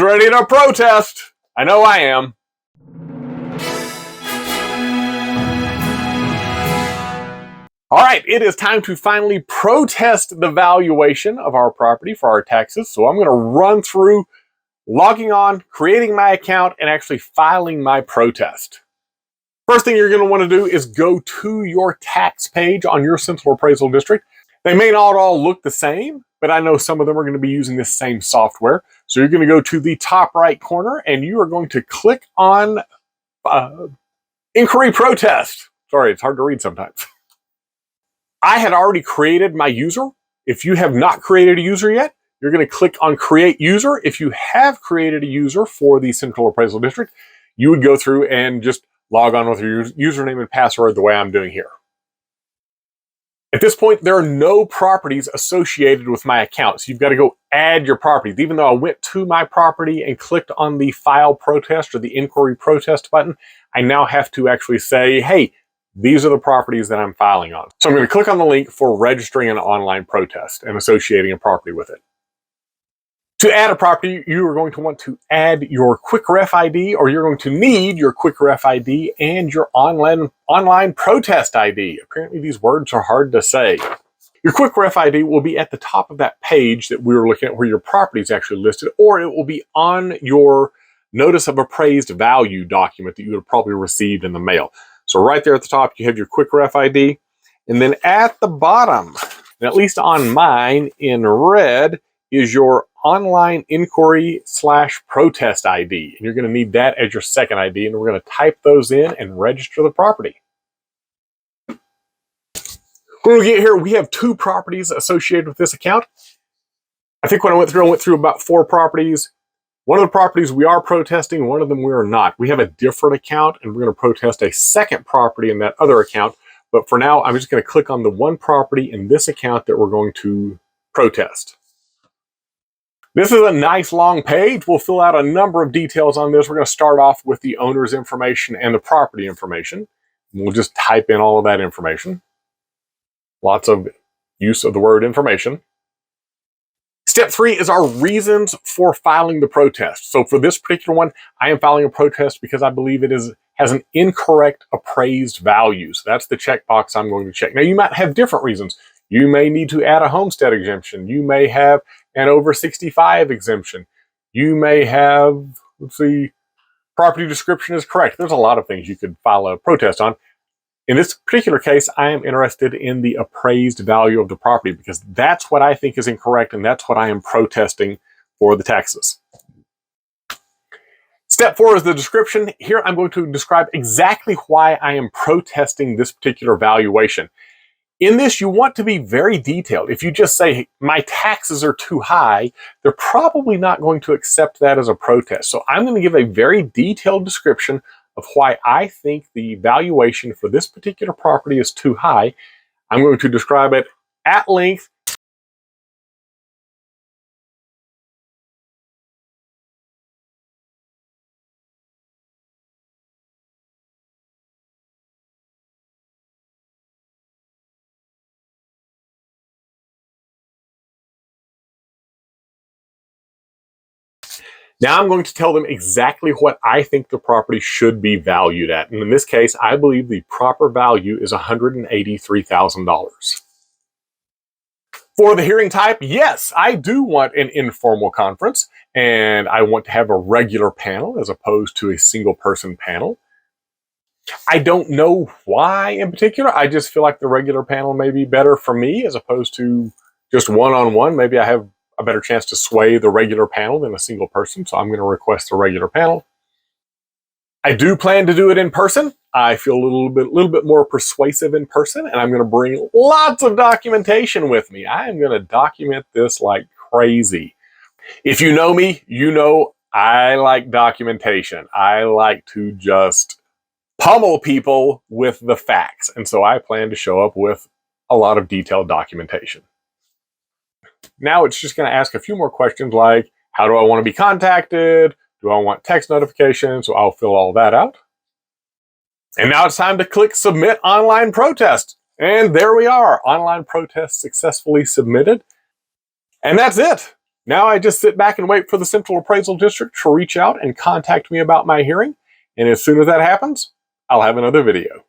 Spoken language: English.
Who's ready to protest? I know I am. All right, it is time to finally protest the valuation of our property for our taxes. So I'm going to run through logging on, creating my account, and actually filing my protest. First thing you're going to want to do is go to your tax page on your Central Appraisal District. They may not all look the same, but I know some of them are going to be using the same software. So you're going to go to the top right corner and you are going to click on Inquiry Protest. Sorry, it's hard to read sometimes. I had already created my user. If you have not created a user yet, you're going to click on Create User. If you have created a user for the Central Appraisal District, you would go through and just log on with your username and password the way I'm doing here. At this point, there are no properties associated with my account, so you've got to go add your properties. Even though I went to my property and clicked on the File Protest or the Inquiry Protest button, I now have to actually say, hey, these are the properties that I'm filing on. So I'm going to click on the link for registering an online protest and associating a property with it. To add a property, you are going to want to add your Quick Ref ID, or you're going to need your Quick Ref ID and your online protest ID. Apparently these words are hard to say. Your Quick Ref ID will be at the top of that page that we were looking at where your property is actually listed, or it will be on your Notice of Appraised Value document that you would have probably received in the mail. So right there at the top, you have your Quick Ref ID, and then at the bottom, and at least on mine in red, is your online inquiry/protest ID. And you're going to need that as your second ID, and we're going to type those in and register the property. When we get here, we have 2 properties associated with this account. I think when I went through about 4 properties. One of the properties we are protesting, one of them we are not. We have a different account, and we're going to protest a second property in that other account. But for now, I'm just going to click on the one property in this account that we're going to protest. This is a nice long page. We'll fill out a number of details on this. We're going to start off with the owner's information and the property information. We'll just type in all of that information. Lots of use of the word information. Step 3 is our reasons for filing the protest. So for this particular one, I am filing a protest because I believe it has an incorrect appraised value. So that's the checkbox I'm going to check. Now you might have different reasons. You may need to add a homestead exemption. You may have an over 65 exemption. You may have, let's see, property description is correct. There's a lot of things you could file a protest on. In this particular case, I am interested in the appraised value of the property because that's what I think is incorrect, and that's what I am protesting for the taxes. Step 4 is the description. Here I'm going to describe exactly why I am protesting this particular valuation. In this, you want to be very detailed. If you just say, my taxes are too high, they're probably not going to accept that as a protest. So I'm going to give a very detailed description of why I think the valuation for this particular property is too high. I'm going to describe it at length. Now I'm going to tell them exactly what I think the property should be valued at. And in this case, I believe the proper value is $183,000. For the hearing type, yes, I do want an informal conference, and I want to have a regular panel as opposed to a single person panel. I don't know why in particular. I just feel like the regular panel may be better for me as opposed to just one-on-one. Maybe I have a better chance to sway the regular panel than a single person, so I'm going to request the regular panel. I do plan to do it in person. I feel a little bit more persuasive in person, and I'm going to bring lots of documentation with me. I am going to document this like crazy. If you know me, you know I like documentation. I like to just pummel people with the facts, and so I plan to show up with a lot of detailed documentation. Now it's just going to ask a few more questions like, how do I want to be contacted? Do I want text notifications? So I'll fill all that out. And now it's time to click Submit Online Protest. And there we are. Online protest successfully submitted. And that's it. Now I just sit back and wait for the Central Appraisal District to reach out and contact me about my hearing. And as soon as that happens, I'll have another video.